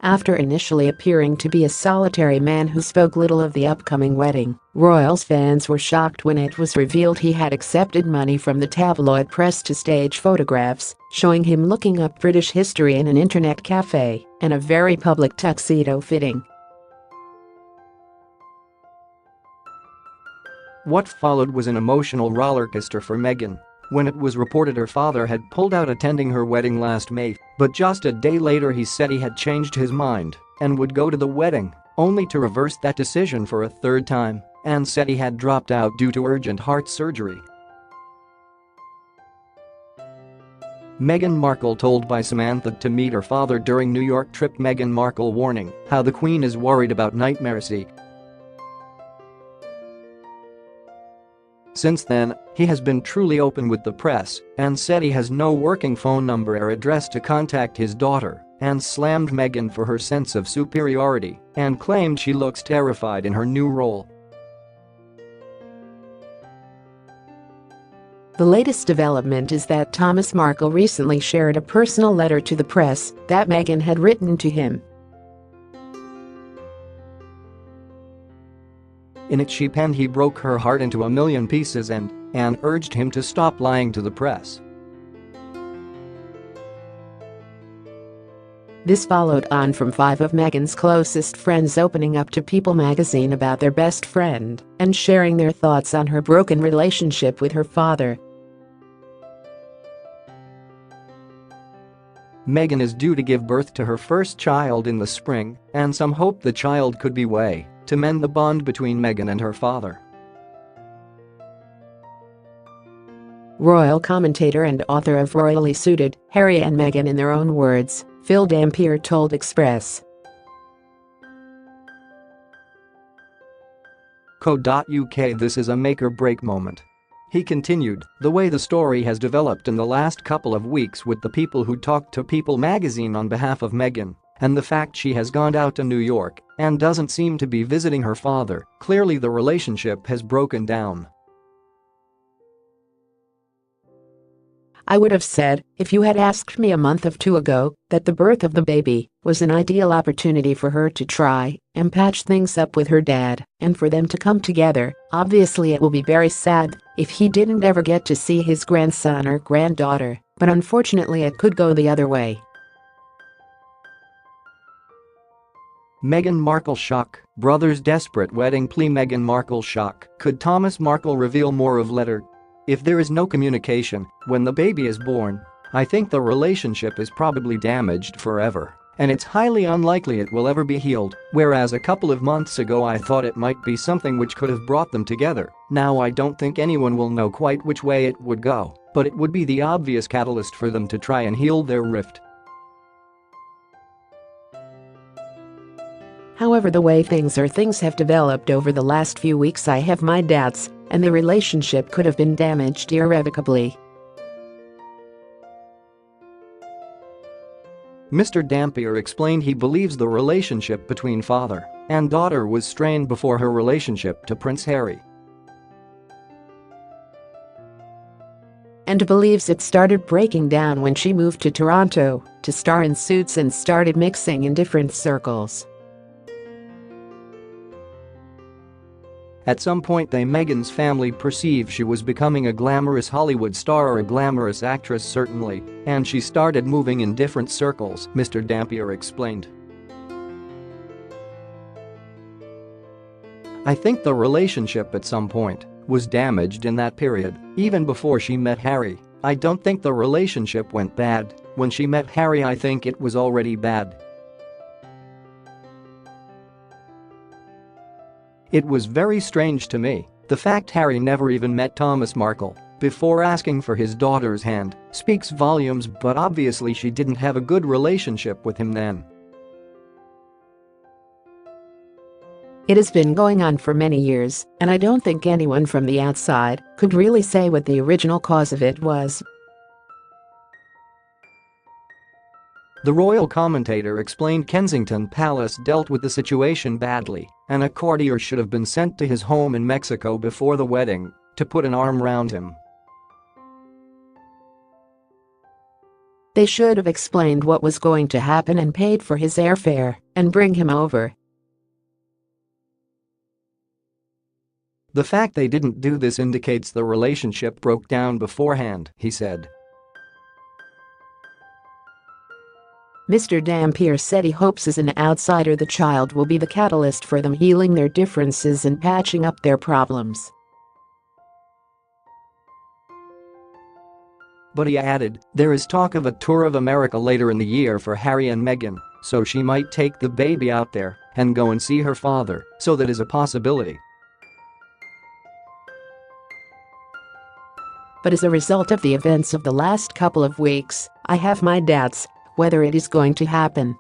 After initially appearing to be a solitary man who spoke little of the upcoming wedding, royals fans were shocked when it was revealed he had accepted money from the tabloid press to stage photographs showing him looking up British history in an internet cafe and a very public tuxedo fitting. What followed was an emotional rollercoaster for Meghan. When it was reported her father had pulled out attending her wedding last May, but just a day later he said he had changed his mind and would go to the wedding, only to reverse that decision for a third time and said he had dropped out due to urgent heart surgery. Meghan Markle told by Samantha to meet her father during New York trip. Meghan Markle warning how the Queen is worried about nightmares. Since then, he has been truly open with the press and said he has no working phone number or address to contact his daughter and slammed Meghan for her sense of superiority and claimed she looks terrified in her new role. The latest development is that Thomas Markle recently shared a personal letter to the press that Meghan had written to him. In it she penned he broke her heart into a million pieces and urged him to stop lying to the press. This followed on from 5 of Meghan's closest friends opening up to People magazine about their best friend and sharing their thoughts on her broken relationship with her father. Meghan is due to give birth to her first child in the spring, and some hope the child could be way to mend the bond between Meghan and her father. Royal commentator and author of Royally Suited, Harry and Meghan in their own words, Phil Dampier told Express. Co.uk This is a make-or-break moment. He continued, the way the story has developed in the last couple of weeks with the people who talked to People magazine on behalf of Meghan, and the fact she has gone out to New York and doesn't seem to be visiting her father, clearly the relationship has broken down. I would have said, if you had asked me a month or two ago, that the birth of the baby was an ideal opportunity for her to try and patch things up with her dad and for them to come together. Obviously it will be very sad if he didn't ever get to see his grandson or granddaughter, but unfortunately it could go the other way. Meghan Markle shock, brothers desperate wedding plea. Meghan Markle shock, could Thomas Markle reveal more of letter? If there is no communication when the baby is born, I think the relationship is probably damaged forever, and it's highly unlikely it will ever be healed, whereas a couple of months ago I thought it might be something which could have brought them together. Now I don't think anyone will know quite which way it would go, but it would be the obvious catalyst for them to try and heal their rift. However, the way things have developed over the last few weeks, I have my doubts, and the relationship could have been damaged irrevocably. Mr. Dampier explained he believes the relationship between father and daughter was strained before her relationship to Prince Harry, and believes it started breaking down when she moved to Toronto to star in Suits and started mixing in different circles. At some point Meghan's family perceived she was becoming a glamorous Hollywood star or a glamorous actress certainly, and she started moving in different circles, Mr. Dampier explained. I think the relationship at some point was damaged in that period, even before she met Harry. I don't think the relationship went bad when she met Harry. I think it was already bad. It was very strange to me, the fact Harry never even met Thomas Markle before asking for his daughter's hand speaks volumes, but obviously she didn't have a good relationship with him then. It has been going on for many years, and I don't think anyone from the outside could really say what the original cause of it was. The royal commentator explained Kensington Palace dealt with the situation badly, and a courtier should have been sent to his home in Mexico before the wedding to put an arm round him. They should have explained what was going to happen and paid for his airfare and bring him over. The fact they didn't do this indicates the relationship broke down beforehand, he said. Mr. Dampier said he hopes as an outsider the child will be the catalyst for them healing their differences and patching up their problems. But he added, there is talk of a tour of America later in the year for Harry and Meghan, so she might take the baby out there and go and see her father, so that is a possibility. But as a result of the events of the last couple of weeks, I have my doubts whether it is going to happen.